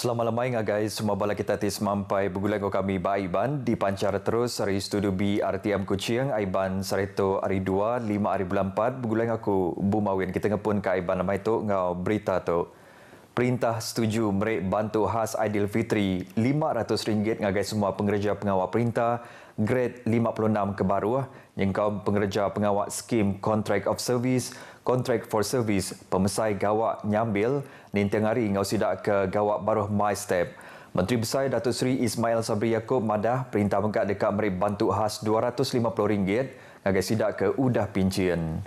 Selamat lemai guys, semua bala kita tis mampai bergulang kami ba Aiban di pancar terus dari studio B RTM Kuching Aiban Sarito hari 2 5 hari bulan 4 bergulang aku Bumawin kita ngepun ke Aiban nama itu ngau berita tu. Perintah setuju merek bantu khas Aidilfitri RM500 ngagai semua pengerja pengawal perintah grade 56 ke bawah yang kaum pengerja pengawal skim Contract of Service, Contract for Service, pemesai gawak nyambil nintang hari ngau sidak ke gawak baruh My Step. Menteri Besar Datuk Seri Ismail Sabri Yaakob madah perintah mengkat dekat merek bantu khas RM250 ngagai sidak ke udah pincian.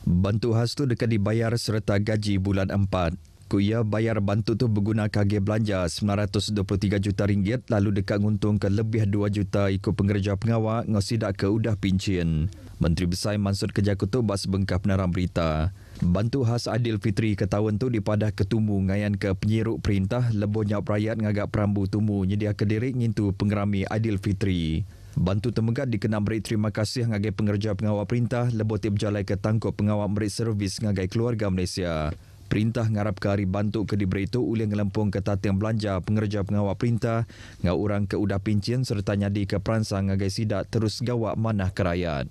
Bantu khas tu dekat dibayar serta gaji bulan 4. Kuya bayar bantu tu berguna kage belanja RM923 juta lalu dekat nguntung ke lebih 2 juta ikut pengerja pengawal ngosidak ke udah pincian. Menteri Besar Mansur Kejakutu bas bengkap peneram berita. Bantu khas Aidilfitri ke tahun tu dipadah ketumu ngayan ke penyiruk perintah lebonya rakyat ngagak perambu tumu nyedia kediri ngintu pengerami Aidilfitri. Bantu temegat dikenal beri terima kasih ngagai pengerja pengawal perintah lebotip jalai ke tangkap pengawal beri servis ngagai keluarga Malaysia. Perintah ngarap ke hari bantu ke diberi itu ulih ngelempung ke tatang belanja pengerja pengawal perintah ngau orang ke udah pincian serta nyadi ke peransang ngagai sidak terus gawak manah ke rakyat.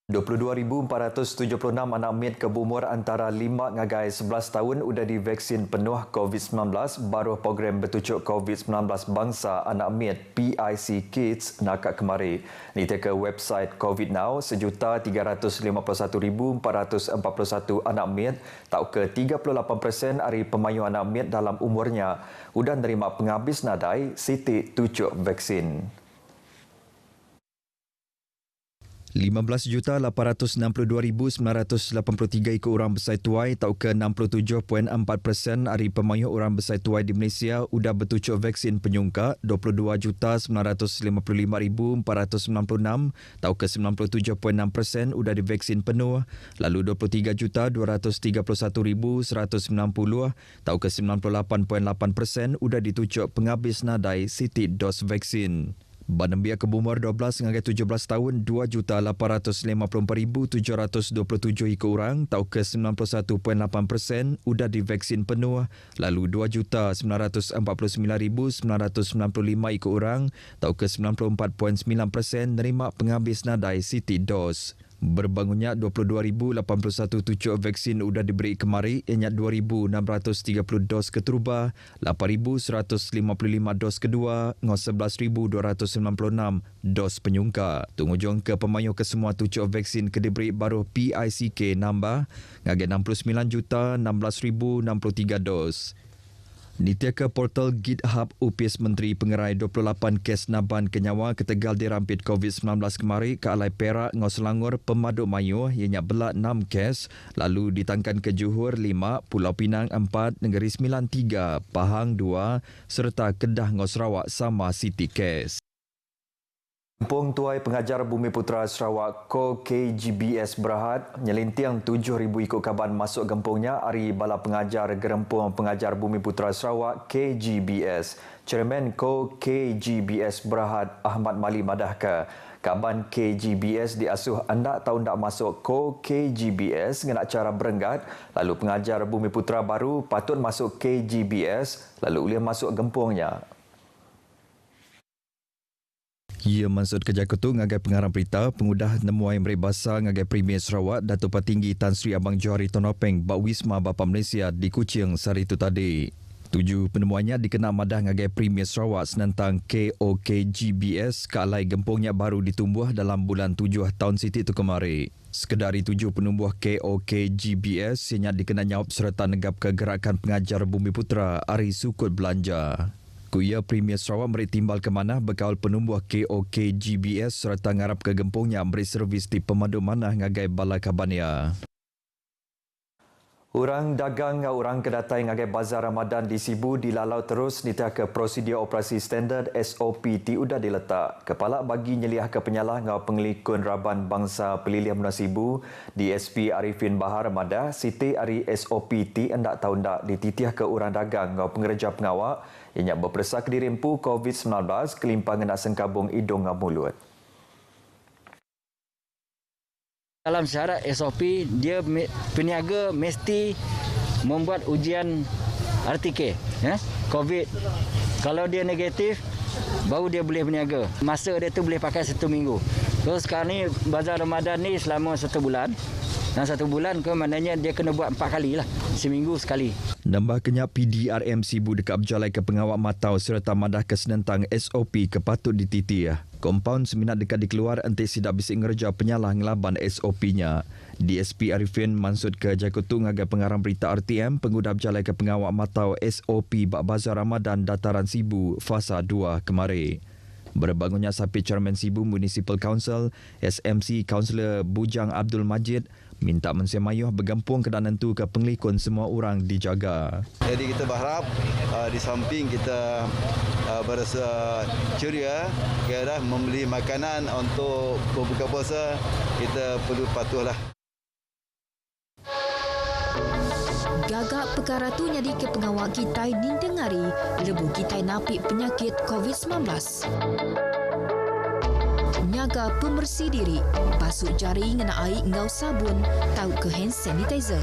22,476 anak mit ke umur antara 5 ngagai 11 tahun sudah divaksin penuh COVID-19 baru program bertujuk COVID-19 bangsa anak mit PIC Kids nakak kemari. Ni ke website COVID Now 1,351,441 anak mit tau ke 38% hari pemayu anak mit dalam umurnya sudah menerima penghabis nadai siti tujuk vaksin. 15,862,983 ikut orang besar tuai atau ke 67.4% hari pemayu orang besar tuai di Malaysia sudah bertujuk vaksin penyungka 22,955,496 atau ke 97.6% sudah divaksin penuh lalu 23,231,190 atau ke 98.8% sudah ditujuk penghabis nadai siti dos vaksin. Bandambia ke umur 12 hingga 17 tahun 2,854,727 ikut orang atau ke 91.8% sudah divaksin penuh lalu 2,949,995 ikut orang atau ke 94.9% nerima penghabis nadai siti dos. Berbangunnya 22,081 tujuk vaksin sudah diberi kemari, ianya 2,630 dos keteruba, 8,155 dos kedua, 11,296 dos penyungka. Tungujung ke pemayu ke semua tujuk vaksin ke diberi baru PICK nambah, ngagai 69,016,063 dos. Nitia ke portal GitHub UPS Menteri Pengerai 28 kes naban kenyawa ketegal dirampit COVID-19 kemari ke Alai Perak ngau Selangor Pemaduk Mayu ianya belak 6 kes lalu ditangkan ke Johor 5, Pulau Pinang 4, Negeri Sembilan 3, Pahang 2 serta Kedah ngau Sarawak sama City kes. Kampung Tuai Pengajar Bumi Putra Sarawak KGBS Berhad nyelintiang 7,000 ikut kaban masuk kampungnya hari bala pengajar Gerempung Pengajar Bumi Putra Sarawak KGBS. Chairman KGBS Berhad Ahmad Mali madahka kaban KGBS diasuh anda tahu ndak masuk KGBS dengan cara berenggat lalu pengajar Bumi Putra baru patut masuk KGBS lalu ulih masuk kampungnya. Ia maksud Kejakutu ngagai pengarang berita pengudah nemuai meri basa ngagai Premier Sarawak Datuk Patinggi Tan Sri Abang Johari Tonopeng Bak Wisma Bapa Malaysia di Kuching sehari itu tadi. 7 penemuannya dikenal madah ngagai Premier Sarawak senentang KOKGBS ke alai gempungnya baru ditumbuh dalam bulan 7 tahun siti itu kemari. Sekedari 7 penumbuh KOKGBS yang dikenal nyawab serta negap ke gerakan pengajar Bumi Putra Ari Sukut Belanja. Kuya Premier Sarawak beri timbal ke mana bekal penumbuh KOKGBS serta ngarap ke gempungnya beri servis di Pemaduk Manah ngagai Balai Kabania. Orang dagang orang kedatai ngagai Bazar Ramadan di Sibu dilalau terus nitah ke prosedur operasi standard SOP udah diletak. Kepala bagi nyeliah ke penyalah ngau pengelikun Raban Bangsa Pelilihan Munasibu DSP Arifin Bahar Madah Siti Ari SOP hendak tahu ndak dititiah ke orang dagang ngau pengerja pengawak ianya berperasa ke dirimpu COVID-19 kelimpangan nak sengkabung hidung dan mulut. Dalam syarat SOP, dia peniaga mesti membuat ujian RTK, COVID. Kalau dia negatif, baru dia boleh berniaga. Masa dia tu boleh pakai 1 minggu. Terus sekarang ni bazar Ramadan ni selama 1 bulan. Dan 1 bulan maknanya dia kena buat 4 kali lah. Seminggu sekali. Nambah kenyap PDRM Sibu dekat berjalai ke pengawal matau serta madah kesenentang SOP kepatut dititi. Kompaun seminat dekat dikeluar entik sidak bisik ngerja penyalah ngelaban SOP-nya. DSP Arifin mansud ke Jakutu ngagai pengarang berita RTM pengguna berjalai ke pengawal matau SOP bak bazar Ramadan dataran Sibu fasa 2 kemarin. Berbangunnya sapi Chairman Sibu Municipal Council, SMC Kaunselor Bujang Abdul Majid minta Manusia Mayuh bergampung ke nentu ke penglikun semua orang dijaga. Jadi kita berharap di samping kita berasa ceria, kita membeli makanan untuk berbuka puasa, kita perlu patuhlah. Gagak perkara tu nyadi ke pengawal kita dindengari lebu kita napik penyakit COVID-19. Nyaga pembersih diri, basuh jari ngena air ngau sabun, tahu ke hand sanitizer.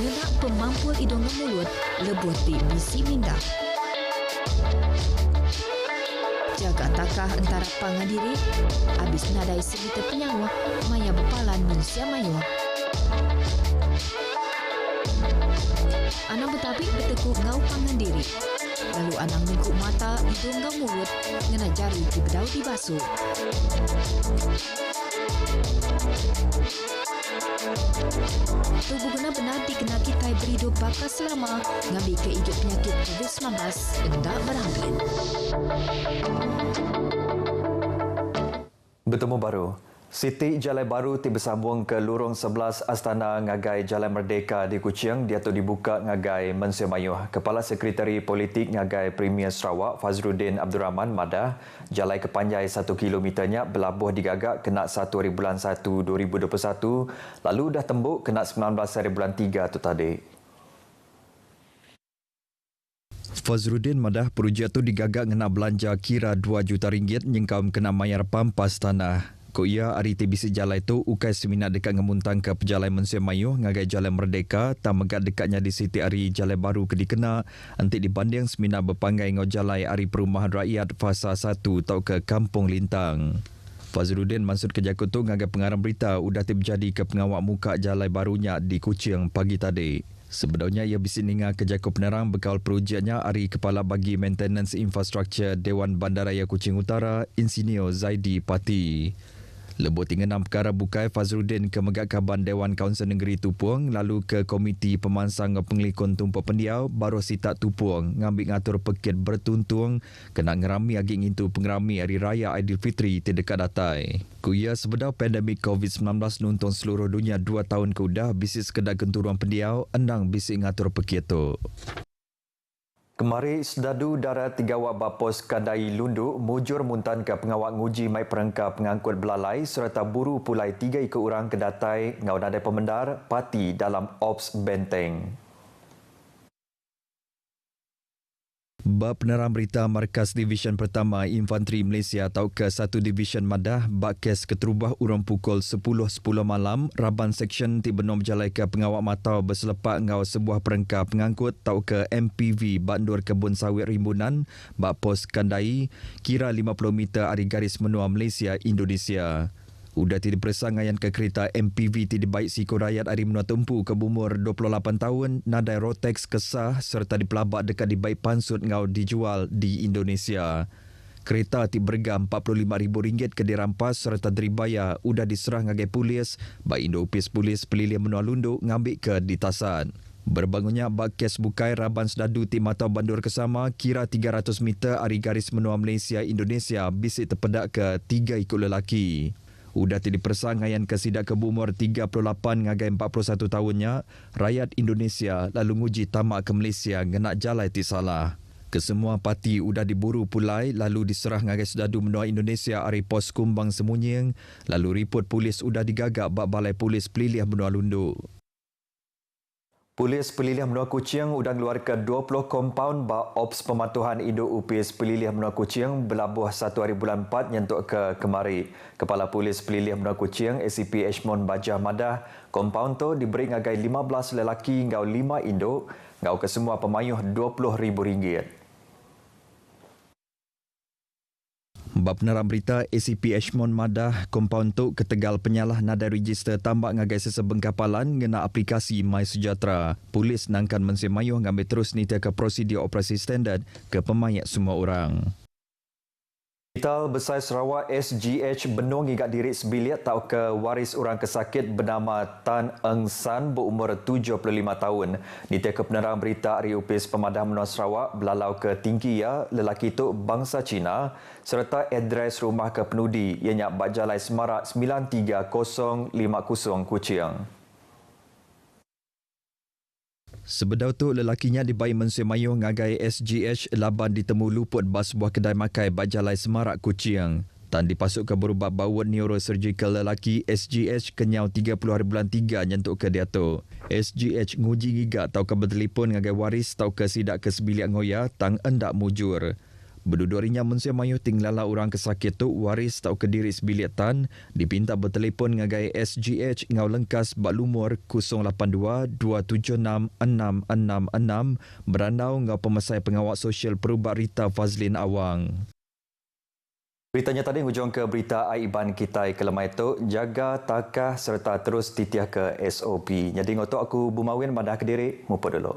Ngenak pemampul hidung dan mulut, lebuh di bisi minda. Jaga takah antara pangan diri, habis nadai segitu penyawa, maya bepalan manusia mayuh. Anang bertabik bertekuk ngau pangan diri. Lalu anang mengkuk mata, hidung ngau mulut, ngena jari di bedau dibasuh. Tubuh guna benar dikena kita beridup bakal selama ngambil ke hidup penyakit COVID-19 hendak berangkat. Bertemu baru. Siti Jalai Baru tiba sambung ke lorong 11 Astana Ngagai Jalan Merdeka di Kuching diatur dibuka Ngagai Manusia Mayuh. Kepala Sekretari Politik Ngagai Premier Sarawak Fazruddin Abdul Rahman madah jalai kepanjai 1 kilometernya berlabuh digagak kena 1 hari bulan 1 2021 lalu dah tembuk kena 19 hari bulan 3 tu tadi. Fazruddin madah projek tu digagak ngena belanja kira 2 juta ringgit nyengkau kena mayar pampas tanah. Ko ia hari TBC Jalai tu ukai seminat dekat ngemuntang ke pejalai Manusia Mayuh ngagai Jalan Merdeka tak megat dekatnya di Siti Ari Jalai Baru ke dikena antik dibanding seminat berpanggai ngau Jalai Ari Perumahan Rakyat fasa 1 tau ke Kampung Lintang. Fazruddin maksud ke Jakutu ngagai pengarang berita udah terjadi ke pengawak muka Jalai Barunya di Kuching pagi tadi. Sebenarnya ia bisik ninga ke Jakub Penerang bekal projeknya Ari Kepala Bagi Maintenance Infrastructure Dewan Bandaraya Kuching Utara Insinyur Zaidi Pati. Lebut 6 perkara bukai Fazruddin ke Megat Kaban Dewan Kaunsil Negeri Tupuang lalu ke Komiti Pemansang Penglikun Tumpuk Pendiau baru sitak Tupuang ngambil ngatur pekit bertuntung kena ngerami agi ngintu pengerami Hari Raya Aidilfitri terdekat datai. Kuya sebedau pandemik COVID-19 nuntun seluruh dunia 2 tahun keudah bisik sekedar genturuan pendiau endang bisik ngatur pekit tu. Kemari Sedadu Darat 3 Wak Bapos Kadai Lundu mujur muntan ke pengawak nguji mai perangka pengangkut belalai serta buru pulai 3 ikut orang kedatai ngau nadai pemendar parti dalam Ops Benteng. Bab penerang berita Markas Divisyen Pertama Infanteri Malaysia atau ke 1 Divisyen Madah bak kes keterubah urang pukul 10.10 malam Raban Seksyen Tibenom Jalai ke pengawak matau berselepak ngau sebuah perangka pengangkut tau ke MPV Bandur Kebun Sawit Rimbunan bak pos Kandai kira 50 meter dari garis menua Malaysia Indonesia. Udah tidak persangayan ke kereta MPV tidak baik siku rakyat hari menua tempu ke umur 28 tahun nadai Rotex kesah serta dipelabak dekat di baik pansut ngau dijual di Indonesia. Kereta tidak bergam RM45,000 ke dirampas serta deribaya udah diserah ngagai polis baik Indo-Upis Polis Pelilian Menua Lundu ngambil ke ditasan. Berbangunnya bak kes bukai Raban Sedadu tim Matau Bandur Kesama kira 300 meter dari garis menua Malaysia Indonesia bisik terpedak ke 3 ikut lelaki. Udah tidak persangaian ke sidak ke umur 38 ngagai 41 tahunnya, rakyat Indonesia lalu nguji tamak ke Malaysia ngenak jalai ti salah. Kesemua parti udah diburu pulai lalu diserah ngagai Sedadu menua Indonesia ari pos Kumbang Semunying, lalu ripot polis udah digagak bak Balai Polis Peliliah Menua Lundu. Polis Pelilihan Benua Kuching udang keluarkan 20 kompaun bak Ops Pematuhan Induk UPS Pelilihan Benua Kuching berlabuh 1 hari bulan 4 nyentuk ke kemari. Kepala Polis Pelilihan Benua Kuching ACP Ashmon Bajah Madah, kompaun tu diberi ngagai 15 lelaki ngau 5 induk, ngau kesemua pemayuh RM20,000. Bab peneram berita ACP Ashmon Madah, kompaun tu ketegal penyalah nada register tambak ngagai sesebeng kapalan ngena aplikasi MySejahtera. Polis nangkan mensemayuh ngambil terus nita ke prosedur operasi standard ke pemayat semua orang. Hospital Besar Sarawak SGH Benung hingga diri sebiliat tau ke waris orang kesakit bernama Tan Eng San berumur 75 tahun. Nita ke penerang berita Hari UPS Pemadam Benua Sarawak belalau ke Tingkia, lelaki itu bangsa Cina serta adres rumah ke penudi ianya Bajalai Semarak 93050 Kuching. Sebedau tu lelakinya dibayi mensemayuh ngagai SGH laban ditemu luput bas sebuah kedai makai Bajalai Semarak Kuching. Tan dipasuk ke berubat bawat neurosurgical lelaki SGH kenyau 30 hari bulan 3 nyentuk ke dia tu. SGH nguji gigak tau ke bertelefon ngagai waris tau ke sidak ke sebiliak ngoya tang endak mujur. Berdudurinya mensemayuh tinglala orang kesakit tu waris tau ke diri sebiliak tan dipinta bertelefon ngagai SGH ngau lengkas bak lumur 082-276-666 berandau ngau pemesai pengawal sosial Perubat Rita Fazlin Awang. Beritanya tadi hujung ke berita Aiban Kitai kelemai itu jaga takah serta terus titiah ke SOP. Jadi ngotok aku Bumawin Madah Kediri, mupa dulu.